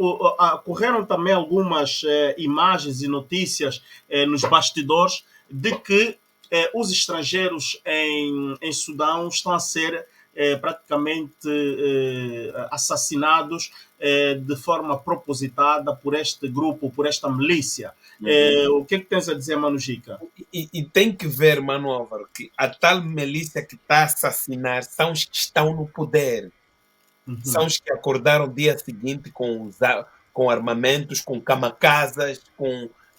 Ocorreram também algumas imagens e notícias nos bastidores de que os estrangeiros em Sudão estão a ser praticamente assassinados de forma propositada por este grupo, por esta milícia. O que é que tens a dizer, Mano Jica? E tem que ver, Mano Álvaro, que a tal milícia que está a assassinar são os que estão no poder. São os que acordaram no dia seguinte com armamentos, com kamikazes,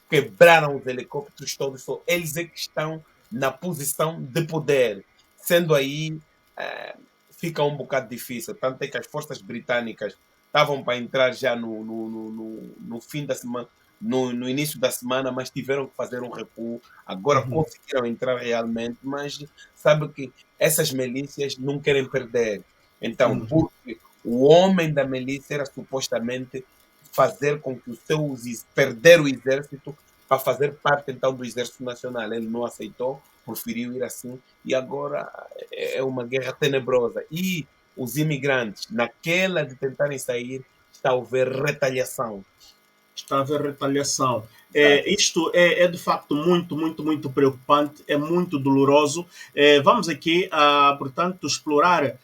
quebraram os helicópteros todos. Só eles é que estão na posição de poder. Sendo aí, fica um bocado difícil. Tanto é que as forças britânicas estavam para entrar já no fim da semana, no início da semana, mas tiveram que fazer um recuo. Agora conseguiram entrar realmente, mas sabe que essas milícias não querem perder. Então, porque o homem da milícia era supostamente fazer com que perder o exército para fazer parte então do exército nacional. Ele não aceitou, preferiu ir assim e agora é uma guerra tenebrosa. E os imigrantes, naquela de tentarem sair, está a haver retaliação. Está a haver retaliação. Isto é de facto muito preocupante, é muito doloroso. Vamos aqui, portanto, explorar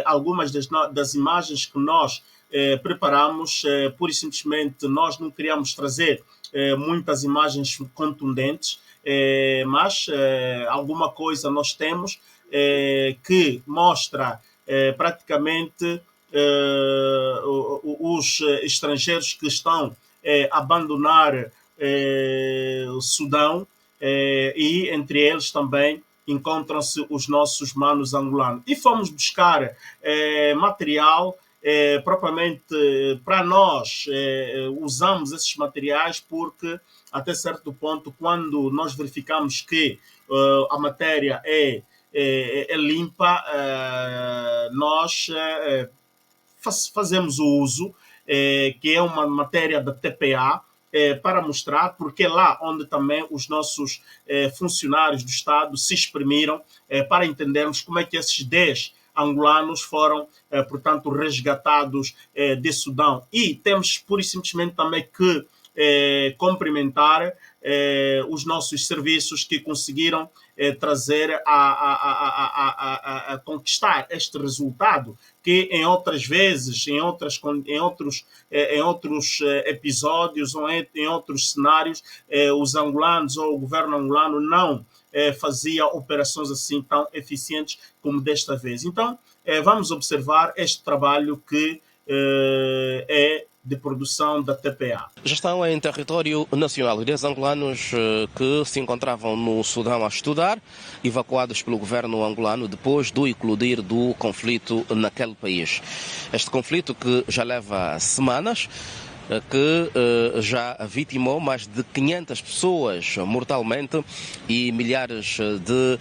algumas das imagens que nós preparamos. Pura e simplesmente, nós não queríamos trazer muitas imagens contundentes, mas alguma coisa nós temos que mostra praticamente os estrangeiros que estão abandonar o Sudão e entre eles também encontram-se os nossos manos angolanos. E fomos buscar material propriamente para nós. Usamos esses materiais porque até certo ponto, quando nós verificamos que a matéria é limpa, nós fazemos o uso que é uma matéria da TPA, para mostrar, porque é lá onde também os nossos funcionários do Estado se exprimiram para entendermos como é que esses 10 angolanos foram, portanto, resgatados de Sudão. E temos, pura e simplesmente, também que cumprimentar os nossos serviços que conseguiram trazer a conquistar este resultado que em outras vezes, em outros episódios ou em outros cenários, os angolanos ou o governo angolano não fazia operações assim tão eficientes como desta vez. Então, vamos observar este trabalho que é de produção da TPA. Já estão em território nacional os 10 angolanos que se encontravam no Sudão a estudar, evacuados pelo governo angolano depois do eclodir do conflito naquele país. Este conflito que já leva semanas, que já vitimou mais de 500 pessoas mortalmente e milhares de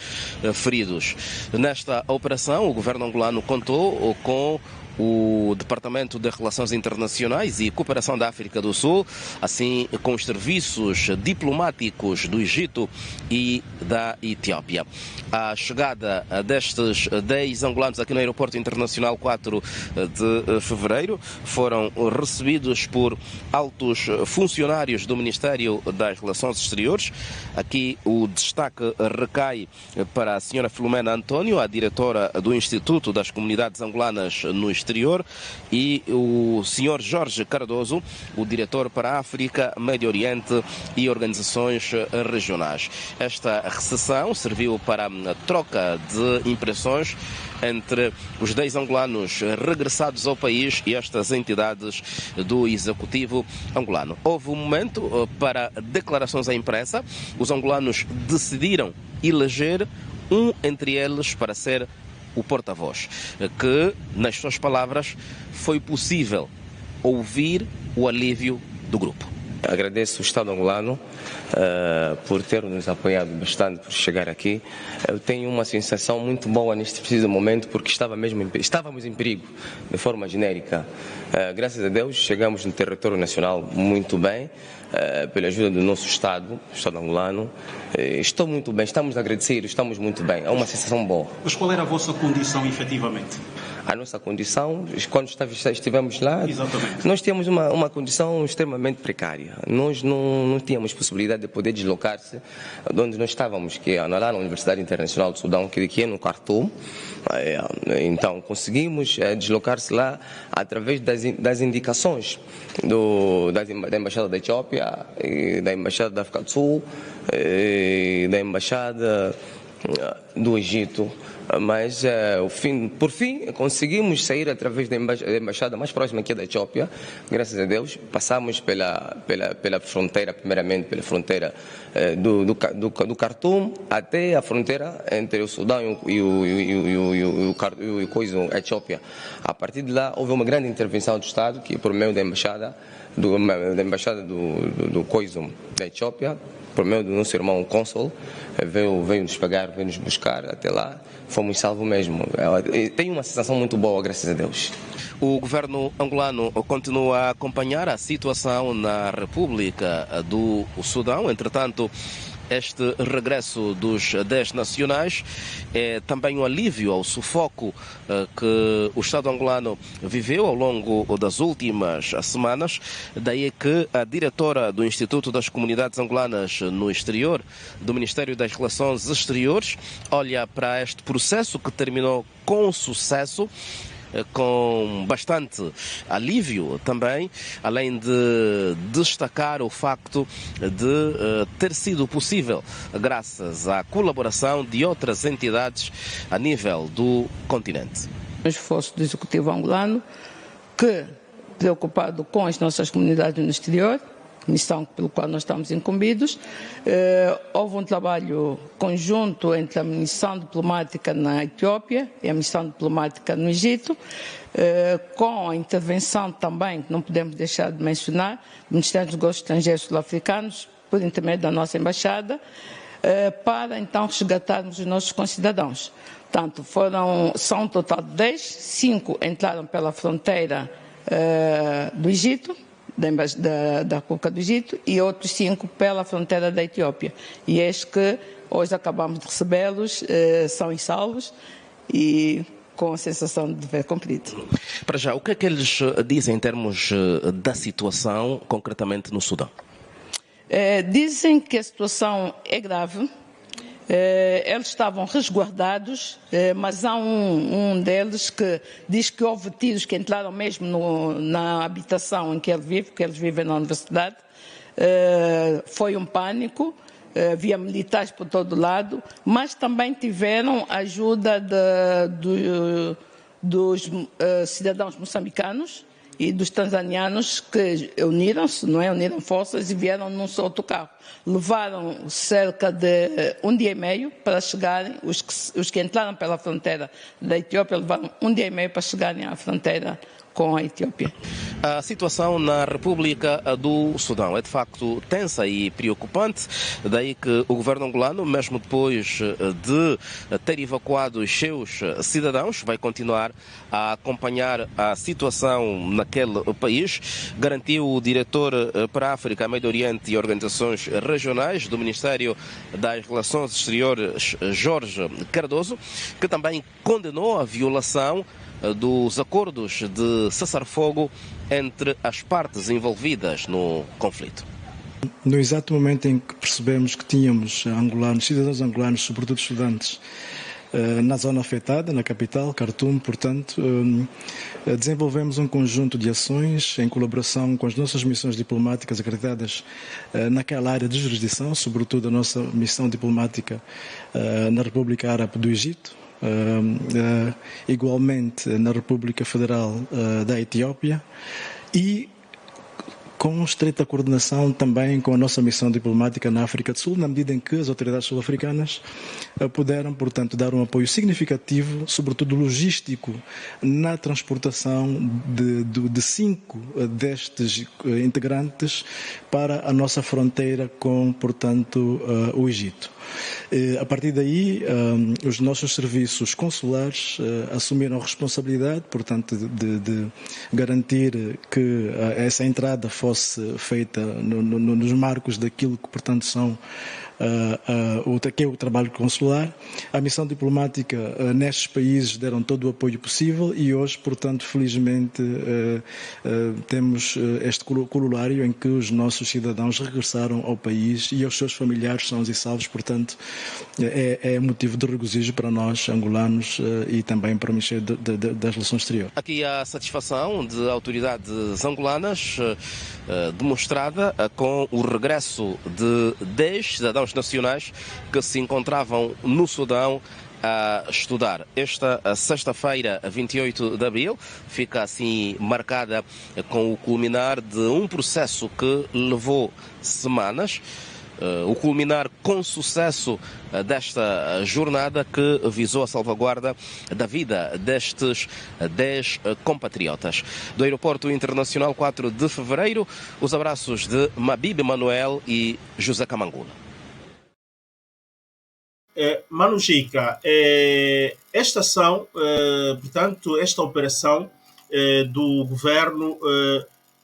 feridos. Nesta operação, o governo angolano contou com o Departamento de Relações Internacionais e Cooperação da África do Sul, assim com os serviços diplomáticos do Egito e da Etiópia. A chegada destes 10 angolanos aqui no Aeroporto Internacional 4 de Fevereiro foram recebidos por altos funcionários do Ministério das Relações Exteriores. Aqui o destaque recai para a senhora Filomena António, a diretora do Instituto das Comunidades Angolanas no Exterior, e o Sr. Jorge Cardoso, o diretor para a África, Médio Oriente e organizações regionais. Esta recepção serviu para a troca de impressões entre os 10 angolanos regressados ao país e estas entidades do executivo angolano. Houve um momento para declarações à imprensa. Os angolanos decidiram eleger um entre eles para ser o porta-voz, que, nas suas palavras, foi possível ouvir o alívio do grupo. Agradeço o Estado angolano por ter nos apoiado bastante por chegar aqui. Eu tenho uma sensação muito boa neste preciso momento porque estávamos em perigo, de forma genérica. Graças a Deus chegamos no território nacional muito bem, pela ajuda do nosso Estado, o Estado angolano. Estou muito bem, estamos agradecidos, estamos muito bem. É uma sensação boa. Mas qual era a vossa condição efetivamente? A nossa condição, quando estivemos lá, Exatamente. nós tínhamos uma condição extremamente precária. Nós não tínhamos possibilidade de poder deslocar-se de onde nós estávamos, que é lá na Universidade Internacional do Sudão, que é no Khartoum. Então, conseguimos deslocar-se lá através das indicações da Embaixada da Etiópia, da Embaixada da África do Sul, da Embaixada do Egito. Mas, por fim, conseguimos sair através da embaixada mais próxima aqui da Etiópia, graças a Deus. Passamos pela fronteira, primeiramente pela fronteira do Khartoum, até a fronteira entre o Sudão e a Etiópia. A partir de lá, houve uma grande intervenção do Estado, que por meio da embaixada da Etiópia, por meio do nosso irmão cônsul, veio nos pegar, veio nos buscar até lá. Fomos salvos mesmo. Tenho uma sensação muito boa, graças a Deus. O governo angolano continua a acompanhar a situação na República do Sudão. Entretanto, este regresso dos 10 nacionais é também um alívio ao sufoco que o Estado angolano viveu ao longo das últimas semanas. Daí que a diretora do Instituto das Comunidades Angolanas no Exterior, do Ministério das Relações Exteriores, olha para este processo que terminou com sucesso, com bastante alívio também, além de destacar o facto de ter sido possível graças à colaboração de outras entidades a nível do continente. O esforço do Executivo angolano, que, preocupado com as nossas comunidades no exterior, missão pelo qual nós estamos incumbidos, houve um trabalho conjunto entre a missão diplomática na Etiópia e a missão diplomática no Egito, com a intervenção também, que não podemos deixar de mencionar, do Ministério dos Negócios Estrangeiros Sul-Africanos, por intermédio da nossa embaixada, para então resgatarmos os nossos concidadãos. Portanto, são um total de 10, 5 entraram pela fronteira do Egito, da República do Egito, e outros 5 pela fronteira da Etiópia. E estes que hoje acabamos de recebê-los são salvos e com a sensação de dever cumprido. Para já, o que é que eles dizem em termos da situação, concretamente no Sudão? Dizem que a situação é grave. Eles estavam resguardados, mas há um deles que diz que houve tiros que entraram mesmo na habitação em que ele vive, porque eles vivem na universidade. Foi um pânico, havia militares por todo lado, mas também tiveram ajuda dos cidadãos moçambicanos e dos tanzanianos, que uniram-se, uniram forças e vieram num só autocarro. Levaram cerca de 1 dia e meio para chegarem, os que entraram pela fronteira da Etiópia levaram 1 dia e meio para chegarem à fronteira com a Etiópia. A situação na República do Sudão é de facto tensa e preocupante, daí que o governo angolano, mesmo depois de ter evacuado os seus cidadãos, vai continuar a acompanhar a situação naquele país. Garantiu o diretor para a África, Médio Oriente e organizações regionais do Ministério das Relações Exteriores, Jorge Cardoso, que também condenou a violação dos acordos de cessar-fogo entre as partes envolvidas no conflito. No exato momento em que percebemos que tínhamos cidadãos angolanos, sobretudo estudantes, na zona afetada, na capital, Khartoum, portanto, desenvolvemos um conjunto de ações em colaboração com as nossas missões diplomáticas acreditadas naquela área de jurisdição, sobretudo a nossa missão diplomática na República Árabe do Egito, igualmente na República Federal da Etiópia, e com estreita coordenação também com a nossa missão diplomática na África do Sul, na medida em que as autoridades sul-africanas puderam, portanto, dar um apoio significativo, sobretudo logístico, na transportação de 5 destes integrantes para a nossa fronteira com, portanto, o Egito. A partir daí, os nossos serviços consulares assumiram a responsabilidade, portanto, de garantir que essa entrada fosse feita nos marcos daquilo que, portanto, são que é o trabalho consular. A missão diplomática nestes países deram todo o apoio possível e hoje, portanto, felizmente temos este corolário em que os nossos cidadãos regressaram ao país e os seus familiares são e salvos, portanto, é motivo de regozijo para nós, angolanos, e também para o Ministério das Relações Exteriores. Aqui a satisfação de autoridades angolanas demonstrada com o regresso de 10 cidadãos nacionais que se encontravam no Sudão a estudar. Esta sexta-feira, 28 de abril, fica assim marcada com o culminar de um processo que levou semanas. O culminar com sucesso desta jornada que visou a salvaguarda da vida destes 10 compatriotas. Do Aeroporto Internacional 4 de Fevereiro, os abraços de Mabib Manuel e José Camangula. Mano Gica, esta ação, portanto, esta operação do governo,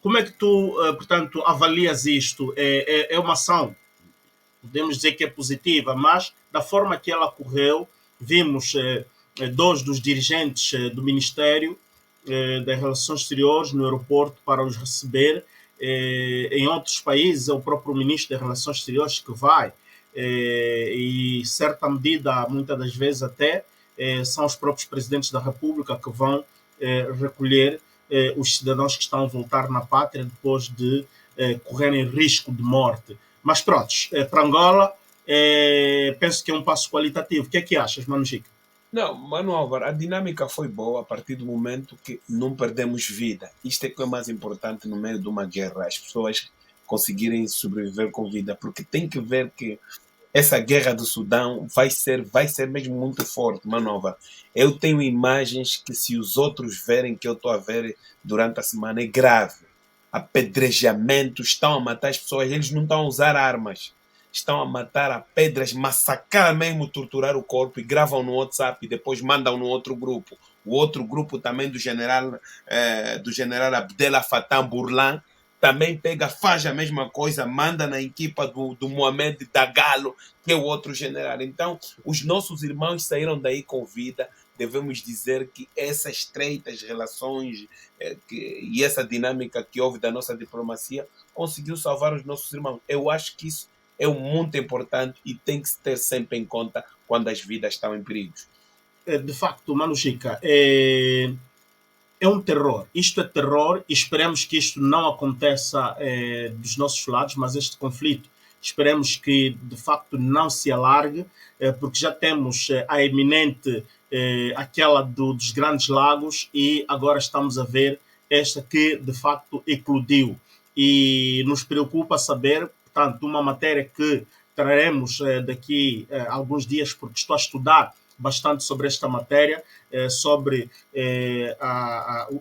como é que tu, portanto, avalias isto? É uma ação, podemos dizer que é positiva, mas da forma que ela ocorreu, vimos dois dos dirigentes do Ministério das Relações Exteriores no aeroporto para os receber. Em outros países é o próprio Ministro das Relações Exteriores que vai, e certa medida, muitas das vezes até, são os próprios presidentes da República que vão recolher os cidadãos que estão a voltar na pátria depois de correrem risco de morte. Mas pronto, para Angola, penso que é um passo qualitativo. O que é que achas, Mano Gica? Não, Mano Álvaro, a dinâmica foi boa a partir do momento que não perdemos vida. Isto é que é mais importante no meio de uma guerra, as pessoas conseguirem sobreviver com vida, porque tem que ver que essa guerra do Sudão vai ser mesmo muito forte, Mano Álvaro. Eu tenho imagens que se os outros verem que eu estou a ver durante a semana é grave. Apedrejamentos, estão a matar as pessoas, eles não estão a usar armas, estão a matar a pedras, massacrar mesmo, torturar o corpo e gravam no WhatsApp e depois mandam no outro grupo. O outro grupo também do general Abdel Fattah Burlan também pega, faz a mesma coisa, manda na equipa do Mohamed Dagalo, que é o outro general. Então, os nossos irmãos saíram daí com vida. Devemos dizer que essas estreitas relações e essa dinâmica que houve da nossa diplomacia conseguiu salvar os nossos irmãos. Eu acho que isso é muito importante e tem que se ter sempre em conta quando as vidas estão em perigo. De facto, Mano Gica, é um terror. Isto é terror e esperemos que isto não aconteça dos nossos lados, mas este conflito esperemos que de facto não se alargue, porque já temos a eminente aquela dos Grandes Lagos e agora estamos a ver esta que de facto eclodiu. E nos preocupa saber, portanto, uma matéria que traremos daqui a alguns dias, porque estou a estudar bastante sobre esta matéria, sobre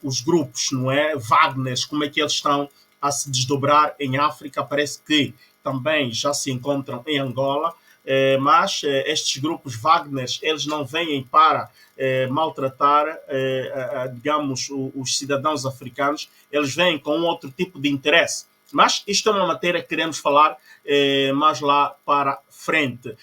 os grupos, não é? Wagners, como é que eles estão a se desdobrar em África, parece que também já se encontram em Angola, mas estes grupos Wagners, eles não vêm para maltratar, digamos, os cidadãos africanos, eles vêm com outro tipo de interesse. Mas isto é uma matéria que queremos falar mais lá para frente.